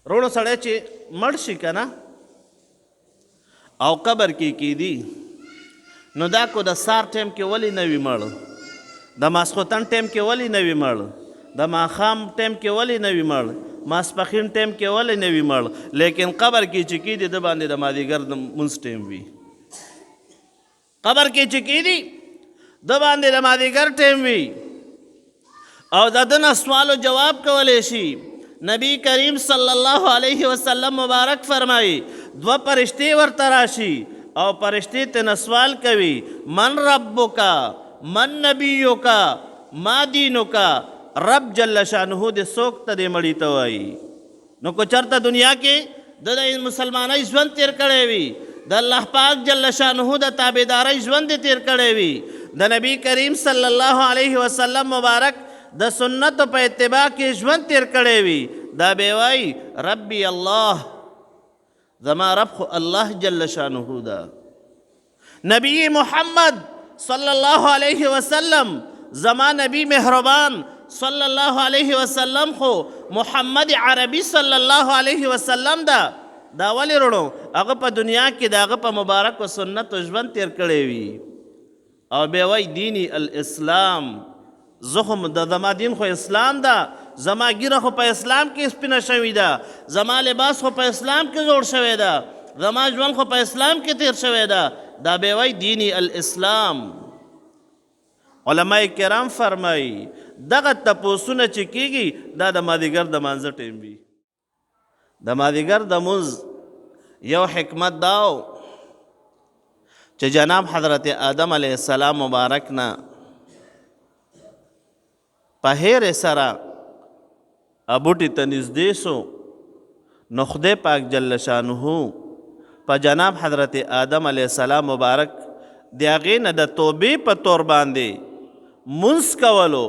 روړو سړی چې مړ شي که نه او قبر کې کیدي نو دا کو د سار ټیم کې ولې نه وي مړ د ماسخوتن ټیم کې ولې نه وي مړ د ماښام ټیم کې ولې نه وي مړ ماسپښین ټیم کې ولې نه وي مړ لیکن قبر کې چې کیدي د باندې د مازدیګر د مونځ ټیم وي قبر کې چې کیدي د باندې د مازدیګر ټیم وي او د ده نه سوال و جواب کولی شي نبی کریم صلی الله علیه وسلم مبارک فرمایي دوه فرشتې ورته راشي او فرشتې ترنه سوال کوي من ربک من نبیک ما دینک رب جل شانه دې څوک ته دې مړي ته وایي نو که چېرته دنیا کې د مسلمانۍ ژوند تیر کړی وي د الله پاک جل شانه د تابعدارۍ ژوند دې تیر کړی وي د نبی کریم صلی الله علیه وسلم مبارک د سنتو په اتباع کې ژوند تیر کړی وي دا به وایي ربي الله زما رب خو الله جل شانه ده نبی محمد صلی الله علیه وسلم زما نبی مهربان صلی الله علیه وسلم خو محمد عربی صلی الله علیه وسلم ده دا ولې وروڼو هغه په دنیا کې د هغه په مبارکو سنتو ژوند تیر کړی وي او بیا وایي دینی الاسلام زه خو زما دین خو اسلام ده زما ګیره خو په اسلام کې سپینه شوې ده زما لباس خو په اسلام کې جوړ شوی ده زما ژوند خو په اسلام کې تیر شوی ده دا به وایي دینی الاسلام علماء کرام فرمایي دغه تپوسونه چې کیږي دا د مازدیګر د مانځه ټیم وي د مازدیګر د مونځ یو حکمت دا و چې جناب حضرت آدم علیه السلام مبارک نه په هیرې سره بوټي ته نږدې سو نو خدای پاک جل شانه په جناب حضرت آدم علیه السلام مبارک د هغې نه د توبې په طور باندې مونځ کولو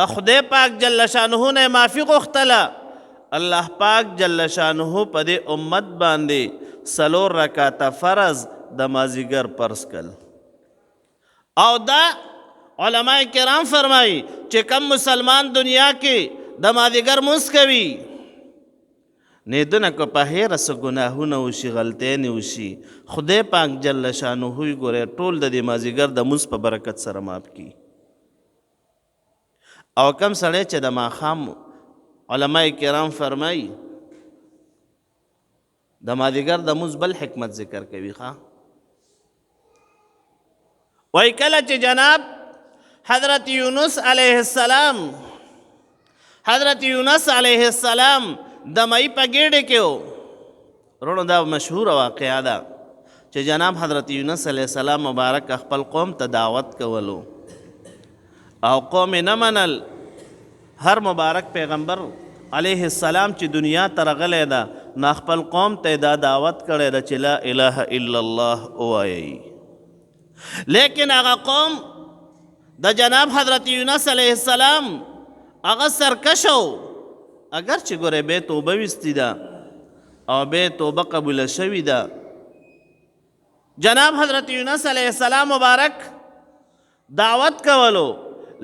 د خدای پاک جل شانه نه معافي غوښتله الله پاک جل شانه په دې امت باندې 4 رکعاته فرض د مازدیګر فرض کړل او دا علماء کرام فرمایي چې کم مسلمان دنیا کې د مازدیګر مونځ کوي نه دونه که په هیره څه ګناهونه وشي غلطیانې وشي خدای پاک جل شانه یې ګورې ټول د دې مازدیګر د مونځ په برکت سره معاف کړي او کم سړی چې د ماښام علماء کرام فرمایي د مازدیګر د مونځ بل حکمت ذکر کوي ښه وایي کله چې جناب حضرت یونس علیه السلام د مئی په ګېډې کې و وروڼو دا مشهوره واقعه ده چې جناب حضرت یونس علیه السلام مبارک خپل قوم ته دعوت کولو او قوم نه منل هر مبارک پیغمبر علیه السلام چې دنیا ته راغلی ده نو خپل قوم ته دا دعوت کړی ده چې لا اله الا الله ووایي لیکن هغه قوم د جناب حضرت یونس علیه السلام هغه سرکش و اگر چې ګورې بې توبه ویستې ده او بې توبه قبوله شوې ده جناب حضرت یونس علیه السلام مبارک دعوت کولو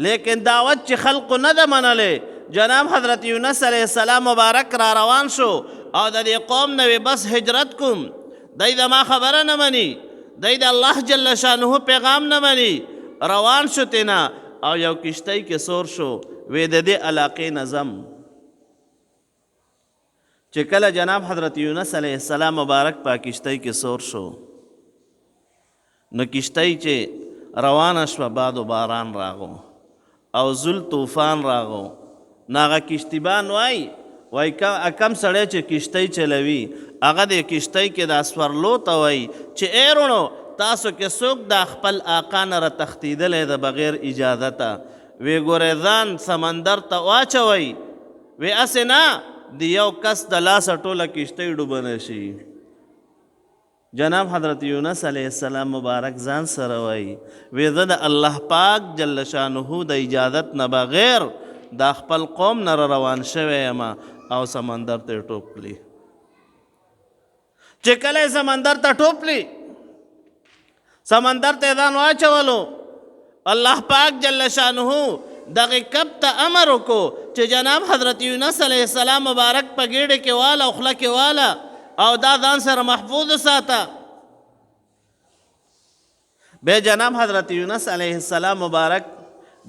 لیکن دعوت چې خلقو نه ده منلې جناب حضرت یونس علیه السلام مبارک را روان شو او د دې قوم نه بس هجرت کوم دی زما خبره نه مني دی د الله جل شانه پیغام نه مني روان شو تینا او یو کشتی کې سور شو وی د دې علاقې نظم چې کله جناب حضرت یونس علیه السلام مبارک په کشتی کې سور شو نو کشتی چې روانه شوه باد و باران راغو او زل طوفان راغو نو هغه کشتیبان وای کم سړی چې کشتی چلوي هغه د کشتی کې د سورلو ته وایي چې ای وروڼو تاسو کې څوک د خپل آقا نه را تښتېدلی د بغیر اجازته وی ګورې ځان سمندر ته واچوئ وی هسې نه د یو کس د لاسه ټوله کشتۍ ډوبه نه شي جناب حضرت یونس علیه السلام مبارک ځان سره وایي وی زه د الله پاک جل شانه د اجازت نه بغیر د خپل قوم نه روان شوی یم او سمندر ته ټوپ کړي چې کله سمندر ته ټوپ کړي سمندر ته ځان واچولو الله پاک جل شانه دغه کب ته امر وکړو چې جناب حضرت یونس علیه السلام مبارک په ګیډه کې واله او خوله کې واله او دا ځان سره محفوظ وساته. بیا جناب حضرت یونس علیه السلام مبارک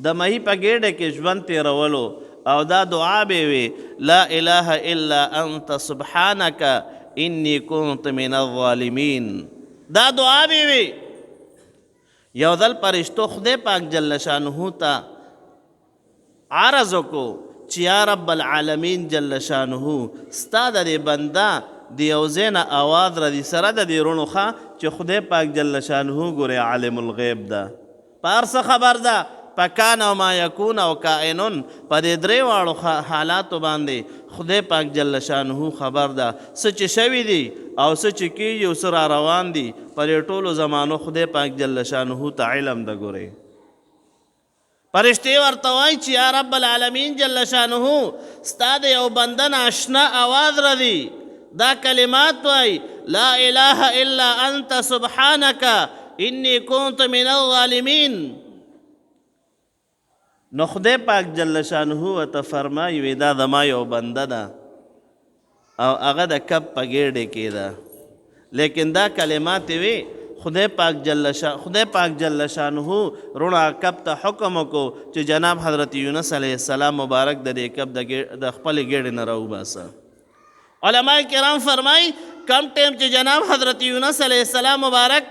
د مهي په ګیډه کې ژوند تېرولو او دا دعا به وي لا اله الا انت سبحانك انی كنت من الظالمین. دا دعا به وي. یو ځل فرشتو خدای پاک جل شانه ته عرض وکړو چې یا رب العالمین جل شانه ستا د دې بنده د یو ځای نه اواز راځي سره د دې روڼو ښه چې خدای پاک جل شانه ګورې عالم الغیب ده، په هر څه خبر ده، په کان او ما یکون او کائنون، په دې درې واړو حالاتو باندې خدای پاک جل شانه خبر ده. څه چې شوي دي او څه چې کېږي او څه را روان دي په دې ټولو زمانو خدای پاک جل شانه ته علم ده. ګورئ فرشتې ورته وایي چې یا رب العالمین جل شانه ستا د یو بنده نه اشنا اواز راځي، دا کلمات وایي لا اله الا انت سبحانك انی كنت من الظالمین. نو خدای پاک جل شانه ورته فرمایي وی دا زما یو بنده ده او هغه د کب په ګیډې کې ده، لیکن دا کلمات وی خدای پاک جل شانه روڼا کب ته حکم وکړو چې جناب حضرت یونس علیه السلام مبارک د دې کب د خپلې ګیډې نه راوباسه. علماء کرام فرمایي کم ټیم چې جناب حضرت یونس علیه السلام مبارک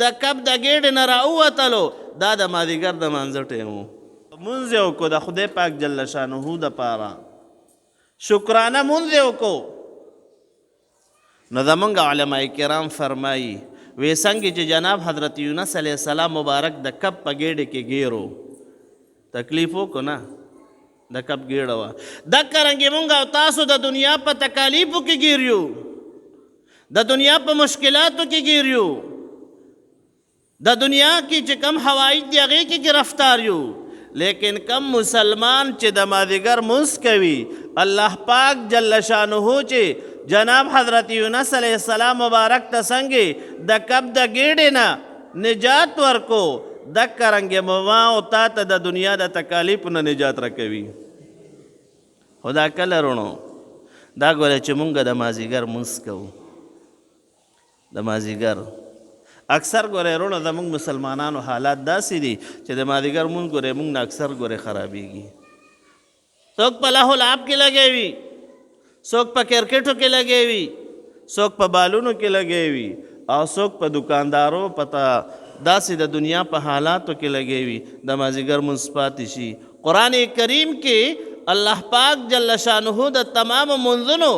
د کب د ګیډې نه راووتلو دا د مازدیګر د مانځه ټیم و. مونځ یې وکړو د خدای پاک جل شانه دپاره، شکرانه مونځ یې وکړو. نو زمونږ علماء کرام فرمایي وی څنګه چې جناب حضرت یونس علیه السلام مبارک د کب په ګیډې کې ګیرو تکلیف وکړو نه، د کب ګیډه وه. دکه رنګې مونږ او تاسو د دنیا په تکالیفو کې ګیر یو، د دنیا په مشکلاتو کې ګیر یو، د دنیا کې چې کم حوایج دي هغې کې ګرفتار یو. لیکن کم مسلمان چې د مازدیګر مونځ کوي الله پاک جل شانه چې جناب حضرت یونس علیه السلام مبارک ته څنګه د کب د ګیډې نه نجات ورکو دکه رنګې ما او تا ته د دنیا د تکالیفو نه نجات راکوي. خو دا کله روڼو دا ګوره چې مونږ د مازدیګر مونځ کوو د مازدیګر اکثر ګوره روڼو زمونږ مسلمانانو حالات داسې دي چې د مازدیګر مونځ ګوره مونږ نه اکثر ګوره خرابېږي. څوک په لاهو لعب کې لګی وي، څوک په کرکټو کې لګی وي، څوک په بالونو کې لګی وي او څوک په دکاندارو پته داسې د دنیا په حالاتو کې لګی وي د مازدیګر مونځ پاتې شي. قرآن کریم کې الله پاک جل شانه د تمام منځونو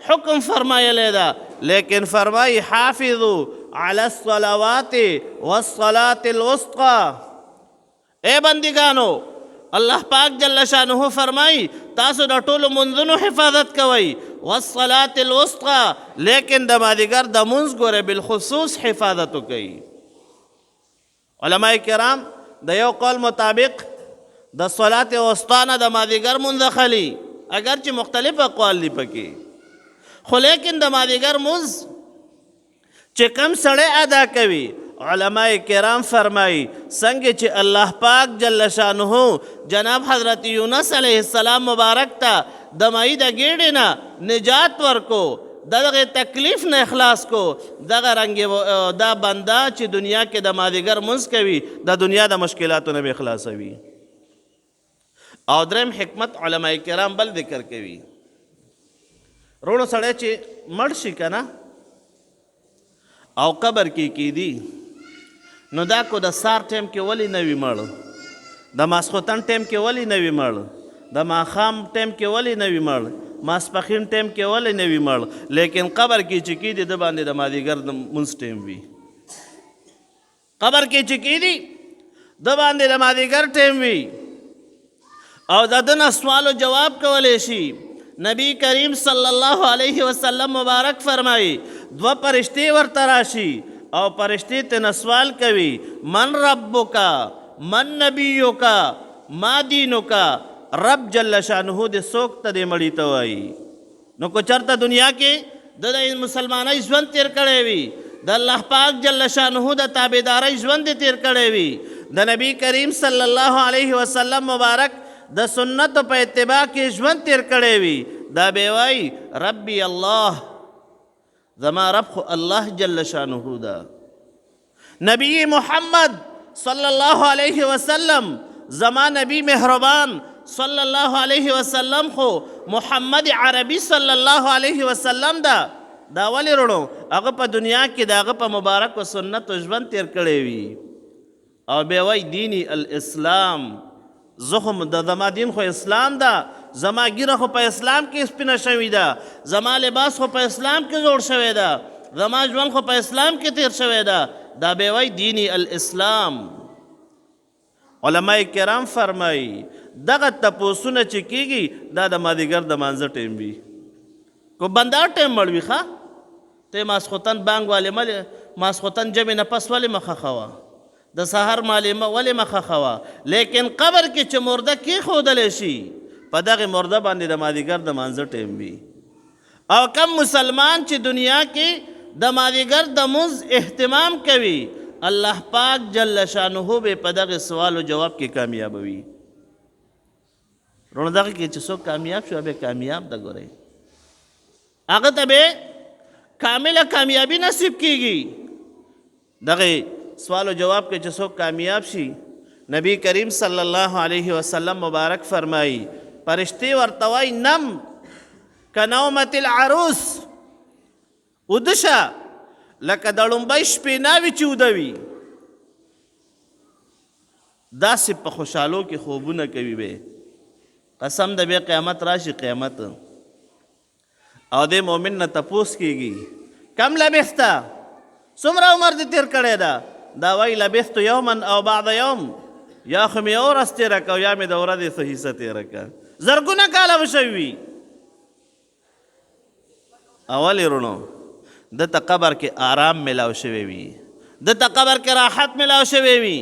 حکم فرمایلی ده، لیکن فرمایي حافظو علی الصلوات والصلاة الوسطی. اے بندگانو الله پاک جل شانه فرمایي تاسو د ټولو منځونو حفاظت کوئ والصلاة الوسطی، لیکن د مازدیګر د منځ ګوره بالخصوص حفاظت وکئ. علماء کرام د یو قول مطابق د صلات وسطی نه د مازدیګر منځ خلی، اگر چې مختلف اقوال دي پکې، خو لیکن د مازدیګر منځ چې کم سړی ادا کوي علماء کرام فرمایي څنګه چې الله پاک جل شانه جناب حضرت یونس علیه السلام مبارک ته د ماهی د ګیډې نه نجات ورکو، دغه تکلیف نه اخلاص کو، دغه رنګ دا بنده چې دنیا کې د مازدیګر منځ کوي د دنیا د مشکلاتو نه به خلاصوي. او دریم حکمت علماء کرام بل ذکر کوي، روڼو سړی چې مړ شي که نه او قبر کې کیدي نو دا کو د سار ټیم کې ولی نه وي مړ، د ماسخوتن ټیم کې ولی نه وي مړ، د ماښام ټیم کې ولی نه وي مړ، ماسپښین ټیم کې ولی نه وي مړ، لیکن قبر کې چې کیدي د باندې د مازدیګر د منځ ټیم وي. قبر کې چې کیدي د باندې د مازدیګر ټیم وي او د ده نه سوال و جواب کولی شي. نبی کریم صلی الله علیه وسلم مبارک فرمایي دوه فرشتې ورته راشي او فرشتې ته سوال کوي من ربک من نبیک ما دینک، رب جل شانه دې څوک ته دې مړي ته وایي. نو که چېرته دنیا کې د مسلمانۍ ژوند تیر کړی وي، د الله پاک جل شانه د تابعدارۍ ژوند دې تیر کړی وي، د نبی کریم صلی الله علیه وسلم مبارک د سنتو په اتباع کې ژوند تیر کړی وي دا به وایي ربي الله زما رب خو الله جل شانه ده. نبی محمد صلی الله علیه وسلم زما نبی مهربان صلی الله علیه وسلم خو محمد عربي صلی الله علیه وسلم ده. دا ولې وروڼو هغه په دنیا کې د هغه په مبارک و سنتو ژوند تیر کړی وي او بیا وایي دینی الاسلام زه خو د زما دین خو اسلام ده زما ګیره خو په اسلام کې سپینه شوې ده زما لباس خو په اسلام کې جوړ شوی ده زما ژوند خو په اسلام کې تیر شوی ده دا به وایي دینی الاسلام. علماء کرام فرمایي دغه تپوسونه چې کیږي دا د مازدیګر د مانځه ټیم وي کو بندار ټیم مړ وي ښه ته ماسخوتن بانګ والې ماسخوتن جمع نه پس ولې مخه خوا د سحر مالې ولې مخه خوا لیکن قبر کې چې مرده کېښودلی شي په دغې مرده باندې د مازدیګر د مانځه ټیم وي او کم مسلمان چې دنیا کې د مازدیګر د مونځ اهتمام کوي الله پاک جل شانه به په دغه سوال او جواب کې کامیابوي. رونه دغه کې چې څوک کامیاب شو به کامیاب ده ګورئ هغه ته به کامله کامیابی نصیب کیږي. دغه سوال او جواب کې چې څوک کامیاب شي نبی کریم صلی الله علیه وسلم مبارک فرمایي فرشتي ورته وایي نم کنومت العروس ودشه لکه د لومبۍ شپې ناوې چې وده وي داسې په خوشحالو کې خوبونه کوي به قسم د بیا قیامت راشي قیامت او د مؤمن نه تپوس کیږي کم لبثته څومره عمر دې تیر کړی ده دا وایي لبثت یوما او بعد یوم یا خو مې یو ورځ تېره کړه یا مې د ورځې څه حصه تېره کړه زرګونه کاله به شوي وي. اولې وروڼو دته قبر کې آرام ملاو شوی وي دته قبر کې راحت ملاو شوی وي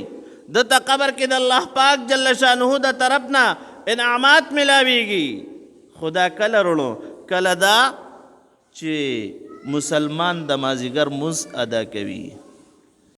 دته قبر کې د الله پاک جل شانه د طرف نه انعامات ملاویږي. خدا کله وروڼو کله دا چې مسلمان د مازدیګر مونځ ادا کوي